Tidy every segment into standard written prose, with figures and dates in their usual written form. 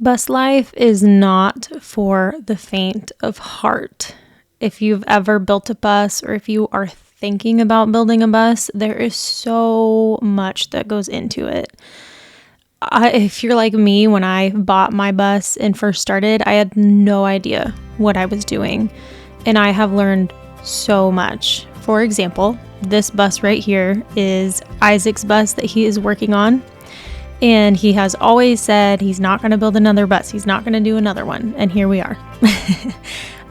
Bus life is not for the faint of heart. If you've ever built a bus or if you are thinking about building a bus, there is so much that goes into it. If you're like me, when I bought my bus and first started, I had no idea what I was doing. And I have learned so much. For example, this bus right here is Isaac's bus that he is working on. And he has always said he's not going to build another bus. He's not going to do another one. And here we are,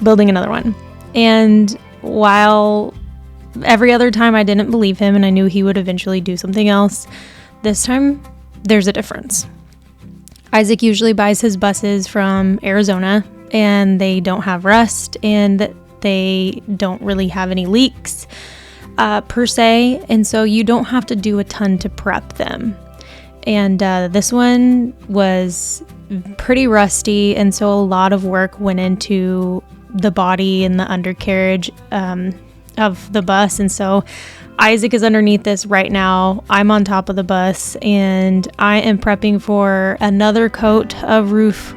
building another one. And while every other time I didn't believe him and I knew he would eventually do something else, this time there's a difference. Isaac usually buys his buses from Arizona, and they don't have rust and they don't really have any leaks per se. And so you don't have to do a ton to prep them. And this one was pretty rusty, and so a lot of work went into the body and the undercarriage of the bus. And so Isaac is underneath this right now. I'm on top of the bus, and I am prepping for another coat of roof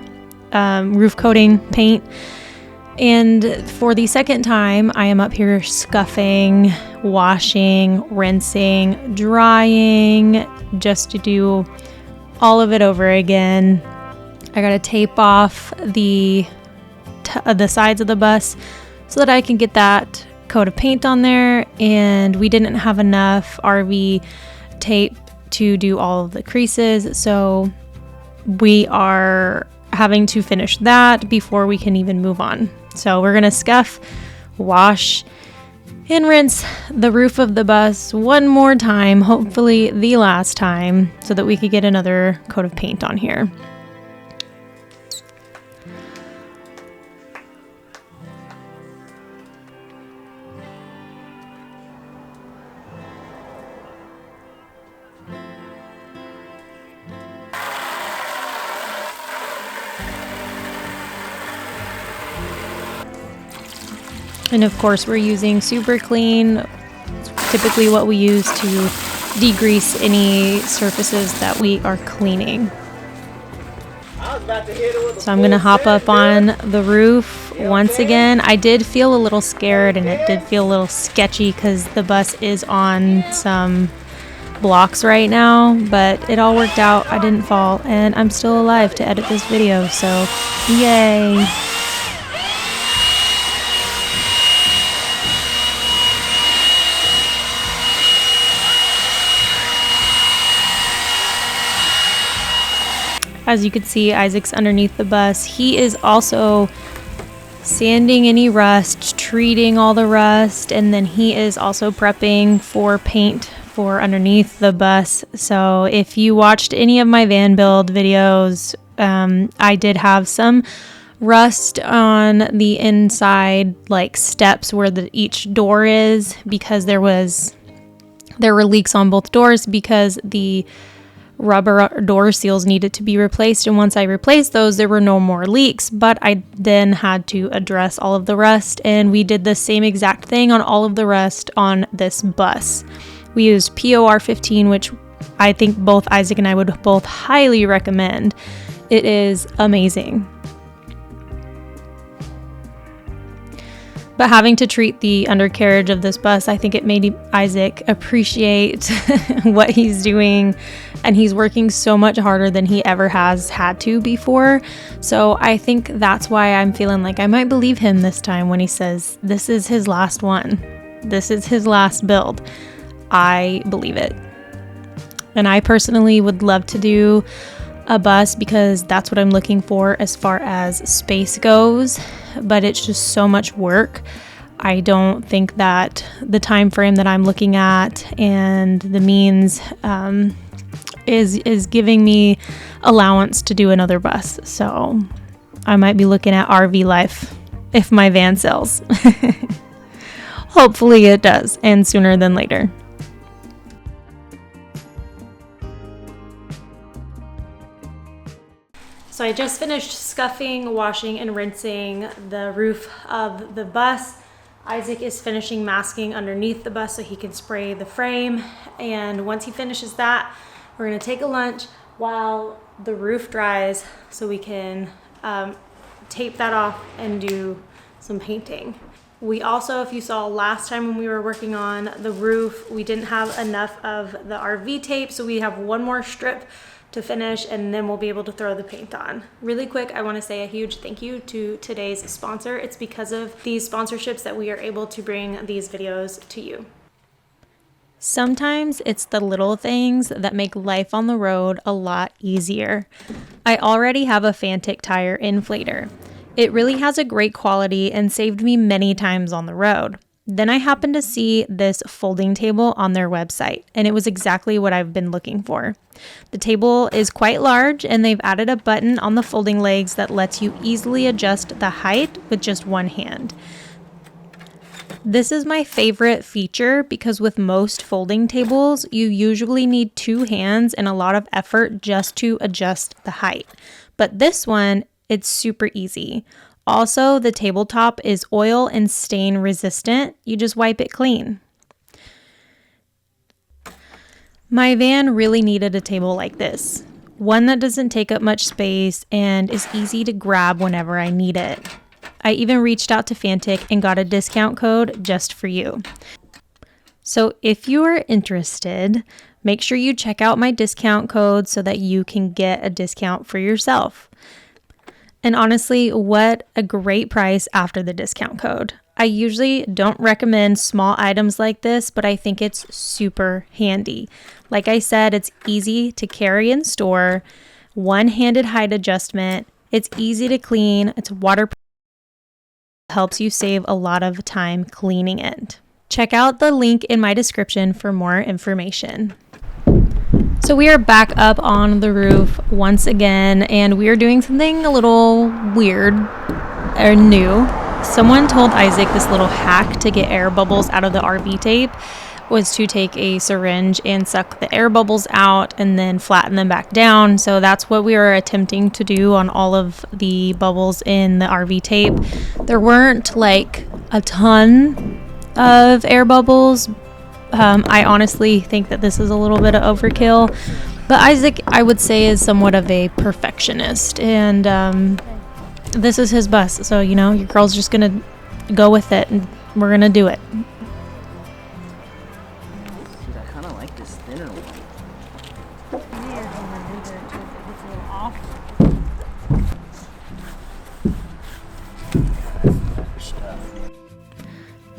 coating paint. And for the second time, I am up here scuffing, washing, rinsing, drying, just to do all of it over again. I gotta tape off the sides of the bus so that I can get that coat of paint on there. And we didn't have enough RV tape to do all of the creases, so we are having to finish that before we can even move on. So we're gonna scuff, wash, and rinse the roof of the bus one more time, hopefully the last time, so that we could get another coat of paint on here. And of course, we're using Super Clean. It's typically what we use to degrease any surfaces that we are cleaning. So I'm gonna hop up on the roof once again. I did feel a little scared, and it did feel a little sketchy because the bus is on some blocks right now, but it all worked out. I didn't fall, and I'm still alive to edit this video, so yay. As you can see, Isaac's underneath the bus. He is also sanding any rust, treating all the rust, and then he is also prepping for paint for underneath the bus. So if you watched any of my van build videos, I did have some rust on the inside, like steps where each door is, because there were leaks on both doors because the rubber door seals needed to be replaced. And once I replaced those, there were no more leaks, but I then had to address all of the rust, and we did the same exact thing on all of the rust on this bus. We used POR 15, which I think both Isaac and I would both highly recommend. It is amazing. But having to treat the undercarriage of this bus, I think it made Isaac appreciate what he's doing, and he's working so much harder than he ever has had to before. So I think that's why I'm feeling like I might believe him this time when he says this is his last one. This is his last build. I believe it. And I personally would love to do a bus because that's what I'm looking for as far as space goes, but it's just so much work. I don't think that the time frame that I'm looking at and the means is giving me allowance to do another bus. So I might be looking at RV life if my van sells. Hopefully it does, and sooner than later. So I just finished scuffing, washing, and rinsing the roof of the bus. Isaac is finishing masking underneath the bus so he can spray the frame. And once he finishes that, we're gonna take a lunch, while the roof dries so we can tape that off and do some painting. We also, if you saw last time when we were working on the roof, we didn't have enough of the RV tape, so we have one more strip to finish and then we'll be able to throw the paint on. Really quick, I want to say a huge thank you to today's sponsor. It's because of these sponsorships that we are able to bring these videos to you. Sometimes it's the little things that make life on the road a lot easier. I already have a Fantic tire inflator. It really has a great quality and saved me many times on the road. Then I happened to see this folding table on their website, and it was exactly what I've been looking for. The table is quite large, and they've added a button on the folding legs that lets you easily adjust the height with just one hand. This is my favorite feature because with most folding tables, you usually need two hands and a lot of effort just to adjust the height. But this one, it's super easy. Also, the tabletop is oil and stain resistant. You just wipe it clean. My van really needed a table like this. One that doesn't take up much space and is easy to grab whenever I need it. I even reached out to Fantic and got a discount code just for you. So if you are interested, make sure you check out my discount code so that you can get a discount for yourself. And honestly, what a great price after the discount code. I usually don't recommend small items like this, but I think it's super handy. Like I said, it's easy to carry and store, one-handed height adjustment, it's easy to clean, it's waterproof, helps you save a lot of time cleaning it. Check out the link in my description for more information. So we are back up on the roof once again, and we are doing something a little weird or new. Someone told Isaac this little hack to get air bubbles out of the RV tape was to take a syringe and suck the air bubbles out and then flatten them back down. So that's what we were attempting to do on all of the bubbles in the RV tape. There weren't like a ton of air bubbles. I honestly think that this is a little bit of overkill, but Isaac, I would say, is somewhat of a perfectionist, and this is his bus, so you know, your girl's just gonna go with it, and we're gonna do it. Dude, I kind of like this thinner one.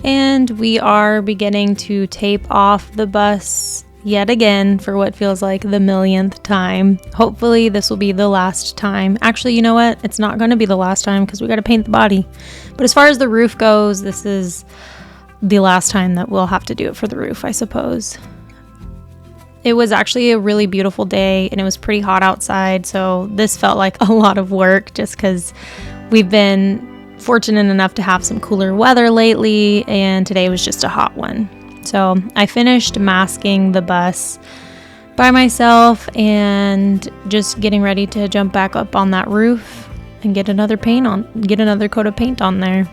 And we are beginning to tape off the bus yet again for what feels like the millionth time. Hopefully this will be the last time. Actually, you know what? It's not going to be the last time because we got to paint the body. But as far as the roof goes, this is the last time that we'll have to do it for the roof, I suppose. It was actually a really beautiful day and it was pretty hot outside, so this felt like a lot of work just because we've been fortunate enough to have some cooler weather lately, and today was just a hot one. So I finished masking the bus by myself and just getting ready to jump back up on that roof and get another coat of paint on there.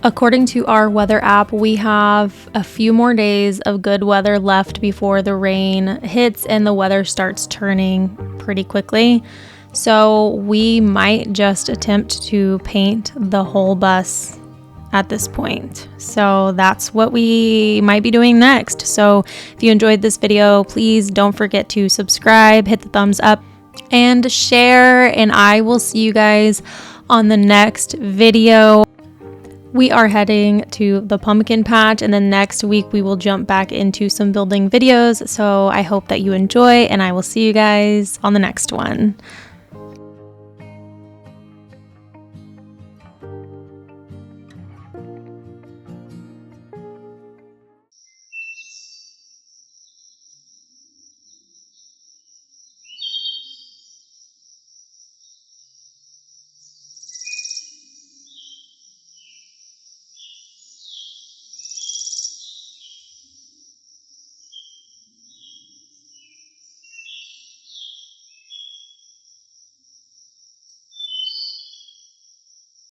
According to our weather app, we have a few more days of good weather left before the rain hits and the weather starts turning pretty quickly. So we might just attempt to paint the whole bus at this point. So that's what we might be doing next. So if you enjoyed this video, please don't forget to subscribe, hit the thumbs up, and share. And I will see you guys on the next video. We are heading to the pumpkin patch, and then next week we will jump back into some building videos. So I hope that you enjoy, and I will see you guys on the next one.